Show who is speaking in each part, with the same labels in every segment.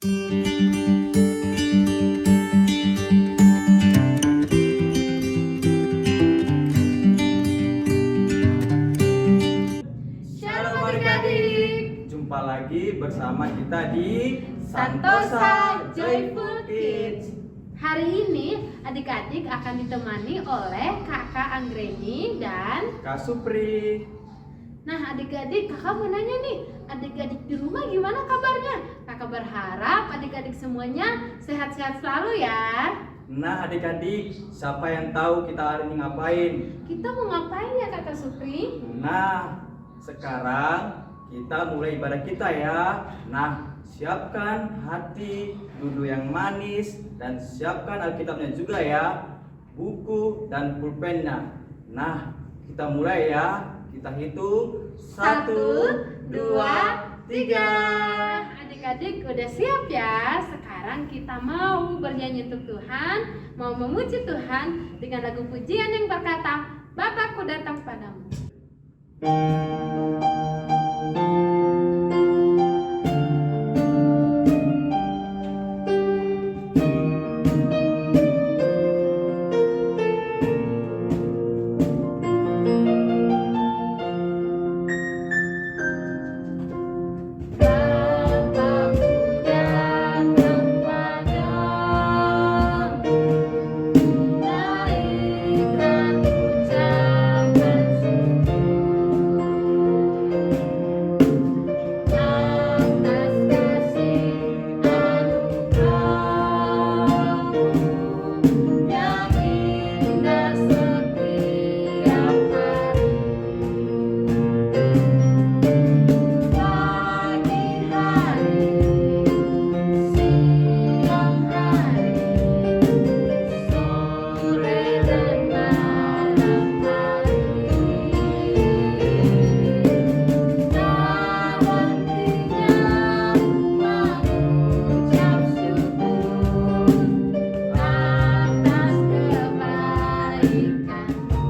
Speaker 1: Shalom adik-adik, jumpa lagi bersama kita di Santosa Joyful Kids.
Speaker 2: Hari ini adik-adik akan ditemani oleh Kakak Anggreni dan
Speaker 1: Kak Supri.
Speaker 2: Nah adik-adik, kakak mau nanya nih, adik-adik di rumah gimana kabarnya? Kakak berharap adik-adik semuanya sehat-sehat selalu ya.
Speaker 1: Nah adik-adik, siapa yang tahu kita hari ini ngapain?
Speaker 2: Kita mau ngapain ya Kakak Supri?
Speaker 1: Nah, sekarang kita mulai ibadah kita ya. Nah, siapkan hati, duduk yang manis, dan siapkan Alkitabnya juga ya, buku dan pulpennya. Nah, kita mulai ya. Kita hitung 1, 2, 3.
Speaker 2: Adik-adik udah siap ya? Sekarang kita mau bernyanyi untuk Tuhan, mau memuji Tuhan dengan lagu pujian yang berkata, Bapakku datang padamu.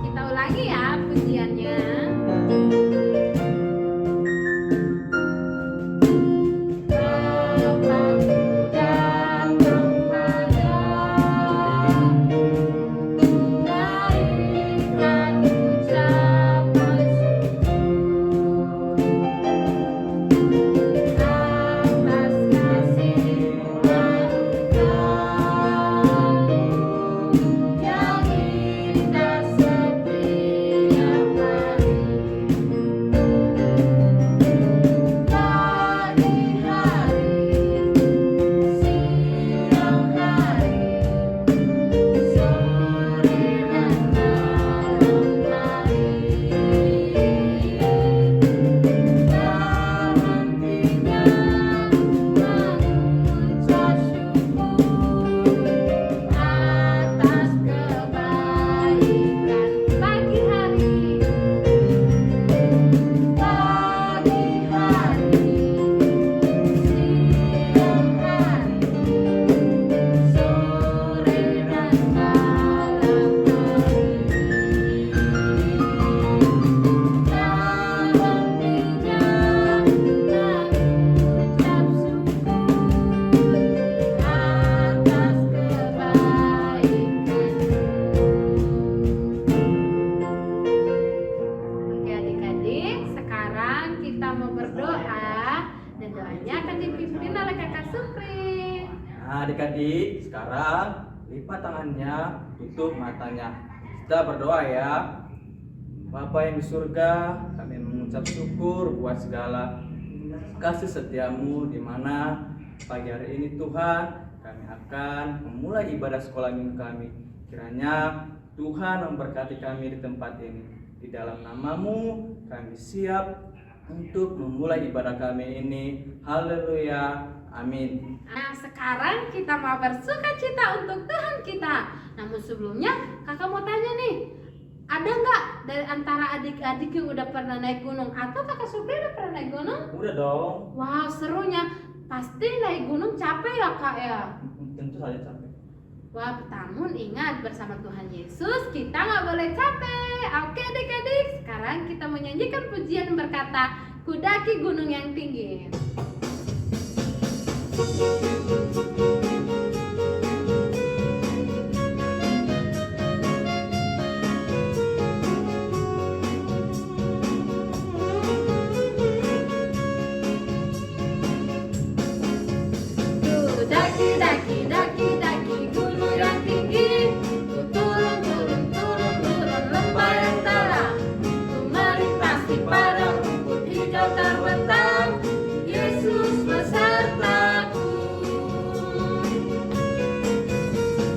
Speaker 2: Kita ulangi ya pujiannya. Oke adik-adik, sekarang kita mau berdoa dan doanya akan dipimpin oleh Kakak Supri.
Speaker 1: Nah adik-adik, sekarang lipat tangannya, tutup matanya. Kita berdoa ya. Bapa yang di surga, kami mengucap syukur buat segala kasih setiamu, di mana pagi hari ini Tuhan kami akan memulai ibadah sekolah minggu kami. Kiranya Tuhan memberkati kami di tempat ini. Di dalam namamu kami siap untuk memulai ibadah kami ini. Haleluya, amin.
Speaker 2: Nah sekarang kita mau bersukacita untuk Tuhan kita. Namun sebelumnya kakak mau tanya nih, ada nggak dari antara adik-adik yang udah pernah naik gunung atau kakak Supri udah pernah naik gunung?
Speaker 1: Udah dong.
Speaker 2: Wow serunya, pasti naik gunung capek ya kak ya?
Speaker 1: Tentu saja capek.
Speaker 2: Wah, namun ingat bersama Tuhan Yesus kita nggak boleh capek. Oke adik-adik, sekarang kita menyanyikan pujian berkata, Kudaki gunung yang tinggi. Daki, daki, daki, daki gunung yang tinggi. Ku turun, turun, turun, turun lembah yang dalam. Ku melintasi padang rumput hijau terbentang. Yesus besertaku.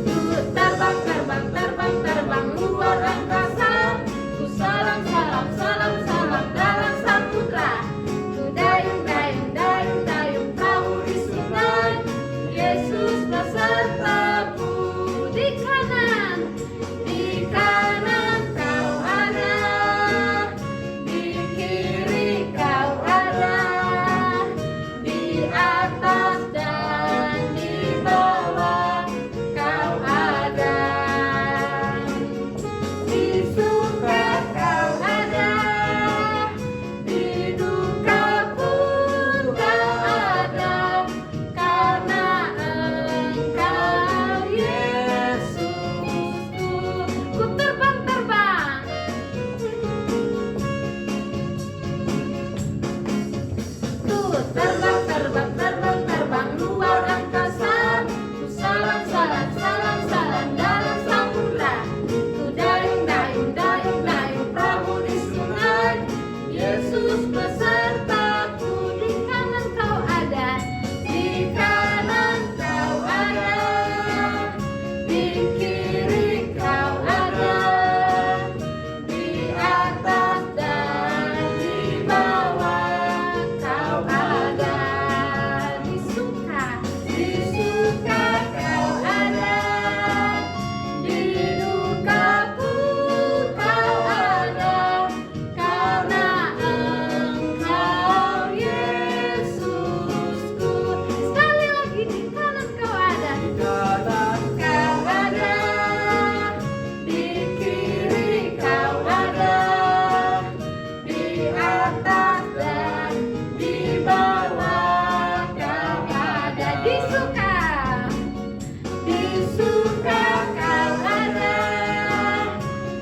Speaker 2: Ku terbang, terbang, terbang, terbang luar angkasa. Ku salam, salam, salam, salam dalam samudra. Ku dayung, dayung, dayung, dayung perahu di sungai. Yesus besertaku. Di kanan kau ada, di kiri kau ada, di atas dan di bawah kau ada, di suka kau ada, di duka pun kau ada, karena Engkau Yesusku. Ku terbang, terbang. Ku terbang, terbang, terbang, terbang luar angkasa. Ku salam, salam, salam, salam dalam samudra. Ku dayung, dayung, dayung, dayung perahu di sungai. Yesus besertaku. Di kanan kau ada, di kanan kau ada, di kiri kau ada, di atas dan di bawah kau ada, di suka kau ada, di duka pun kau ada, karena Engkau Yesusku. Sekali lagi, di kanan kau ada,
Speaker 1: Di kanan
Speaker 2: kau ada, di kiri kau ada, di atas dan di bawah kau ada, di suka kau ada,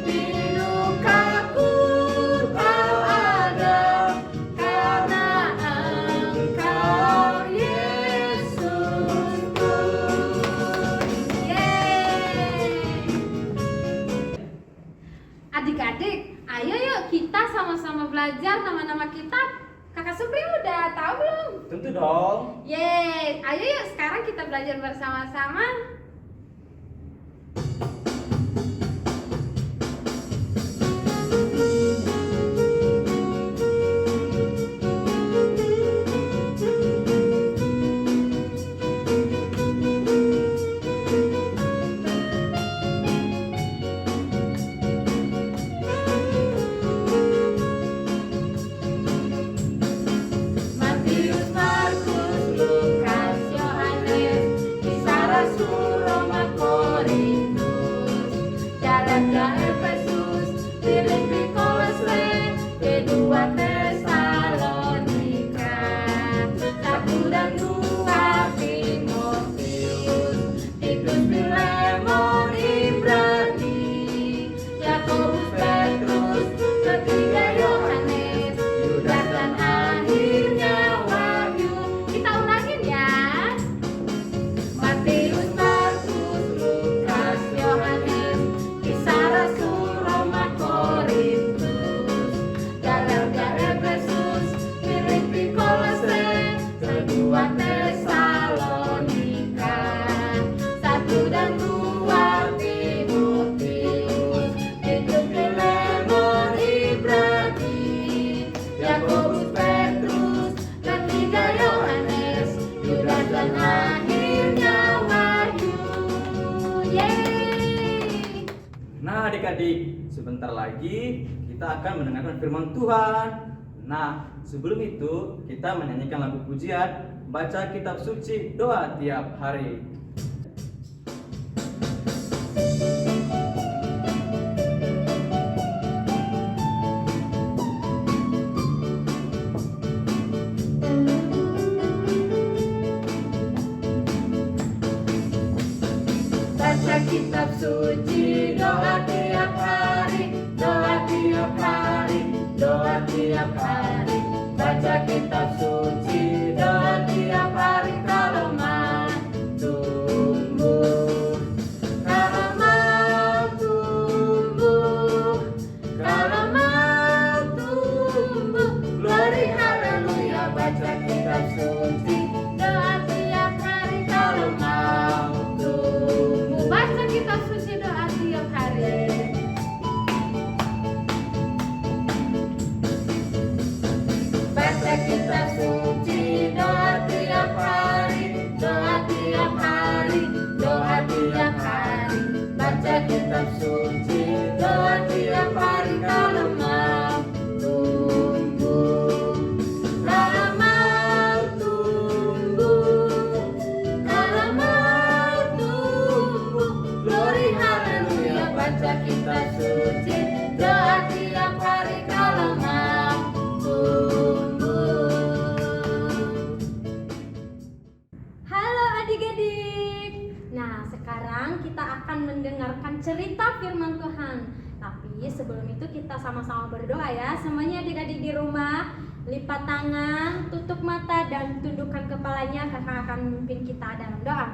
Speaker 2: di duka pun kau ada, karena Engkau Yesusku. Yeay. Adik-adik, ayo yuk kita sama-sama belajar nama-nama kitab. Kakak Supri udah tahu belum?
Speaker 1: tentu dong.
Speaker 2: Yeay, ayo yuk sekarang kita belajar bersama-sama. Matius, Markus, Lukas, Yohanes, Kisah Rasul, Roma, Korintus, Galatia, Efesus, Filipi, Kolose, kedua Tesalonika, 1 dan 2 Timotius, Titus, Filemon, Ibrani, Yakobus, Petrus, ketiga Yohanes, Yudas dan akhirnya Wahyu. Kita ulangin ya. Matius, Markus, Lukas, Yohanes, Kisah Rasul, Roma, Korintus, Galatia, Efesus, Filipi, Kolose, kedua Tesalonika, 1 dan 2 Timotius, Titus, Filemon, Ibrani, Yakobus, Petrus, ketiga Yohanes, Yudas dan akhirnya Wahyu. Yeay.
Speaker 1: Nah, adik-adik, sebentar lagi kita akan mendengarkan firman Tuhan. Nah, sebelum itu kita menyanyikan lagu pujian, baca kitab suci, doa tiap hari.
Speaker 2: kitab suci, doa tiap hari, doa tiap hari, doa tiap hari. Baca kitab suci, doa tiap hari kalau mau tumbuh. Kalau mau tumbuh, kalau mau tumbuh, glory haleluya. Baca kitab suci, doa tiap hari kalau mau tumbuh. Baca kitab suci, doa tiap hari. Baca kitab suci, doa tiap hari, doa tiap hari, doa tiap hari. Baca kitab suci, doa tiap hari kalau mau tumbuh. Kalau mau tumbuh, kalau mau tumbuh, glory haleluya. Baca kitab suci, doa tiap hari kalau mau tumbuh. Halo adik-adik. Nah, sekarang kita akan mendengarkan cerita firman Tuhan. Tapi sebelum itu kita sama-sama berdoa ya. Semuanya adik-adik di rumah, lipat tangan, tutup mata dan tundukkan kepalanya. Kakak akan memimpin kita dalam doa.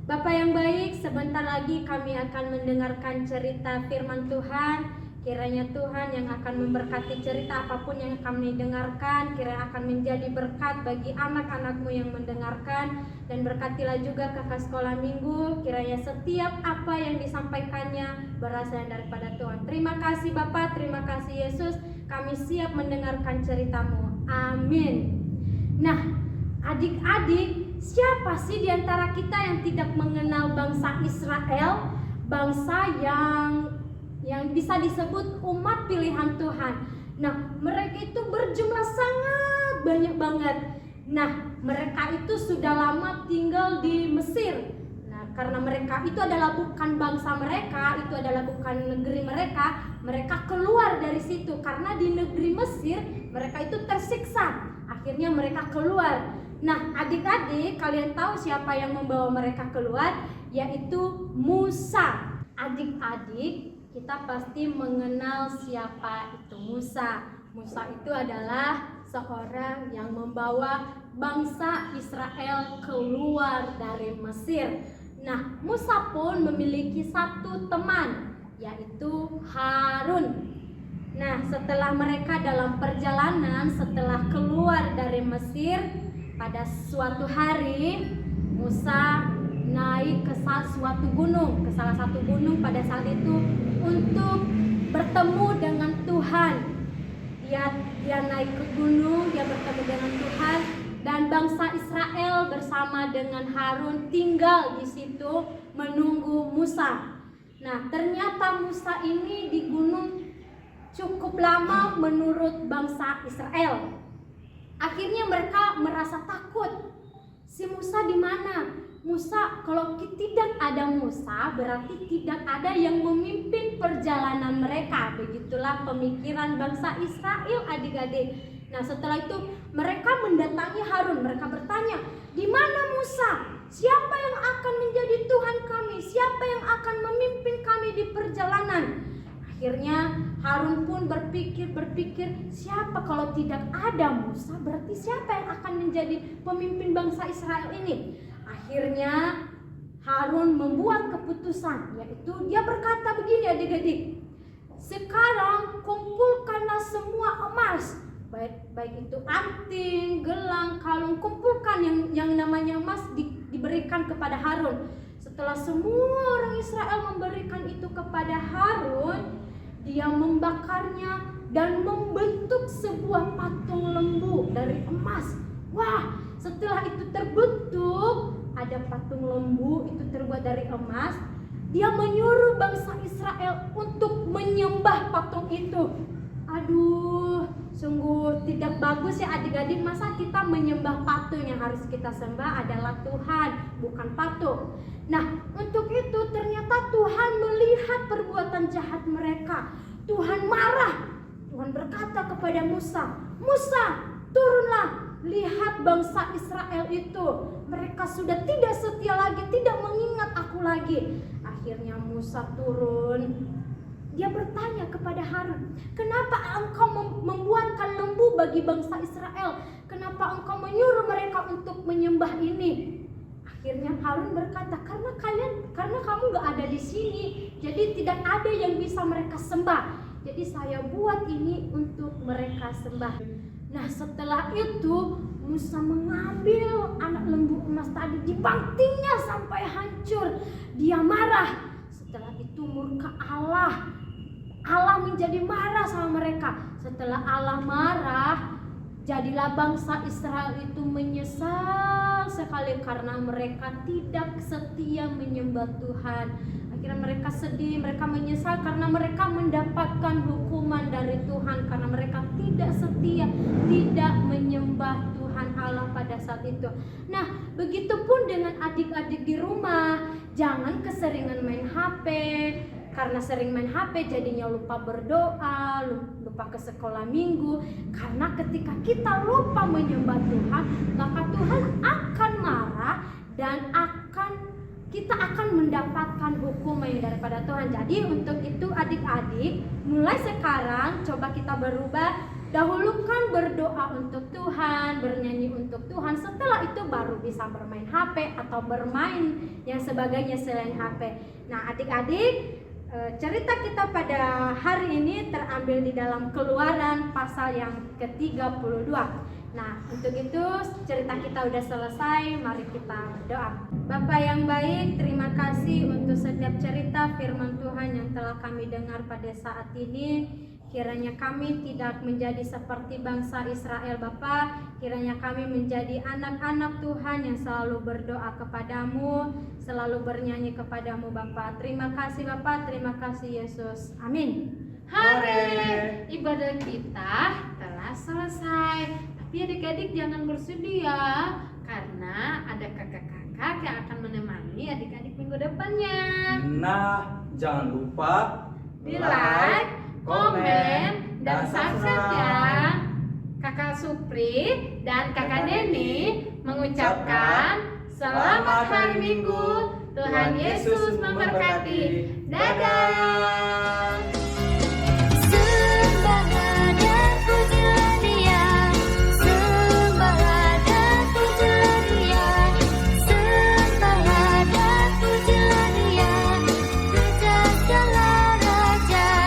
Speaker 2: Bapak yang baik, sebentar lagi kami akan mendengarkan cerita firman Tuhan. Kiranya Tuhan yang akan memberkati cerita apapun yang kami dengarkan, kiranya akan menjadi berkat bagi anak-anak-Mu yang mendengarkan. Dan berkatilah juga kakak sekolah minggu, kiranya setiap apa yang disampaikannya berasal daripada Tuhan. Terima kasih Bapak, terima kasih Yesus, kami siap mendengarkan cerita-Mu. Amin. Nah, adik-adik, siapa sih di antara kita yang tidak mengenal bangsa Israel? Bangsa yang bisa disebut umat pilihan Tuhan. Nah, mereka itu berjumlah sangat banyak banget. Nah, mereka itu sudah lama tinggal di Mesir. Nah, karena mereka itu adalah bukan bangsa mereka, itu adalah bukan negeri mereka, mereka keluar dari situ. Karena di negeri Mesir, mereka itu tersiksa. Akhirnya mereka keluar. Nah, adik-adik, kalian tahu siapa yang membawa mereka keluar? Yaitu Musa. Adik-adik, kita pasti mengenal siapa itu Musa. Musa itu adalah seorang yang membawa bangsa Israel keluar dari Mesir. Nah, Musa pun memiliki satu teman, yaitu Harun. Nah, setelah mereka dalam perjalanan, setelah keluar dari Mesir, pada suatu hari Musa naik ke suatu gunung, ke salah satu gunung pada saat itu untuk bertemu dengan Tuhan. Dia naik ke gunung, dia bertemu dengan Tuhan, dan bangsa Israel bersama dengan Harun tinggal di situ menunggu Musa. Nah, ternyata Musa ini di gunung cukup lama menurut bangsa Israel. Akhirnya mereka merasa takut. Si Musa di mana? Musa, kalau tidak ada Musa, berarti tidak ada yang memimpin perjalanan mereka. Begitulah pemikiran bangsa Israel, adik-adik. Nah, setelah itu mereka mendatangi Harun. Mereka bertanya, di mana Musa? Siapa yang akan menjadi Tuhan kami? Siapa yang akan memimpin kami di perjalanan? Akhirnya Harun pun berpikir, siapa kalau tidak ada Musa, berarti siapa yang akan menjadi pemimpin bangsa Israel ini? Akhirnya Harun membuat keputusan, yaitu dia berkata begini, adik-adik, sekarang kumpulkanlah semua emas, baik itu anting, gelang, kalung, kumpulkan yang namanya emas diberikan kepada Harun. Setelah semua orang Israel memberikan itu kepada Harun, dia membakarnya dan membentuk sebuah patung lembu dari emas. Wah, setelah itu terbentuk, ada patung lembu itu terbuat dari emas. Dia menyuruh bangsa Israel untuk menyembah patung itu. Aduh, sungguh tidak bagus ya adik-adik. Masa kita menyembah patung? Yang harus kita sembah adalah Tuhan, bukan patung. Nah, untuk itu ternyata Tuhan melihat perbuatan jahat mereka. Tuhan marah. Tuhan berkata kepada Musa, Musa, turunlah. Lihat bangsa Israel itu, mereka sudah tidak setia lagi, tidak mengingat aku
Speaker 3: lagi. Akhirnya Musa turun. Dia bertanya kepada Harun, kenapa engkau membuatkan lembu bagi bangsa Israel? Kenapa engkau menyuruh mereka untuk menyembah ini? Akhirnya Harun berkata, karena kamu gak ada di sini, jadi tidak ada yang bisa mereka sembah. Jadi saya buat ini untuk mereka sembah. Nah, setelah itu Musa mengambil anak lembu emas tadi, dibantingnya sampai hancur. Dia marah. Setelah itu murka Allah menjadi marah sama mereka. Setelah Allah marah, jadilah bangsa Israel itu menyesal sekali karena mereka tidak setia menyembah Tuhan. Akhirnya mereka sedih, mereka menyesal karena mereka mendapatkan hukuman dari Tuhan karena mereka tidak setia, tidak menyembah Tuhan Allah pada saat itu. Nah, begitupun dengan adik-adik di rumah, jangan keseringan main HP. Karena sering main HP jadinya lupa berdoa, lupa ke sekolah minggu. Karena ketika kita lupa menyembah Tuhan, maka Tuhan akan marah dan kita akan mendapatkan hukuman daripada Tuhan. Jadi untuk itu adik-adik, mulai sekarang coba kita berubah. Dahulukan berdoa untuk Tuhan, bernyanyi untuk Tuhan. Setelah itu baru bisa bermain HP atau bermain yang sebagainya selain HP. Nah, adik-adik, cerita kita pada hari ini terambil di dalam Keluaran pasal yang ke-32. Nah, untuk itu cerita kita udah selesai, mari kita berdoa. Bapa yang baik, terima kasih untuk setiap cerita firman Tuhan yang telah kami dengar pada saat ini. Kiranya kami tidak menjadi seperti bangsa Israel Bapa. Kiranya kami menjadi anak-anak Tuhan yang selalu berdoa kepadamu, selalu bernyanyi kepadamu Bapa. Terima kasih Bapa, terima kasih Yesus. Amin.
Speaker 2: Hore, ibadah kita telah selesai. Tapi adik-adik jangan bersedih ya, karena ada kakak-kakak yang akan menemani adik-adik minggu depannya.
Speaker 1: Nah, jangan lupa
Speaker 2: Di like, komen, dan subscribe ya. Kakak Supri dan Kakak Neni mengucapkan selamat hari Minggu. Tuhan Yesus memberkati. Dadah.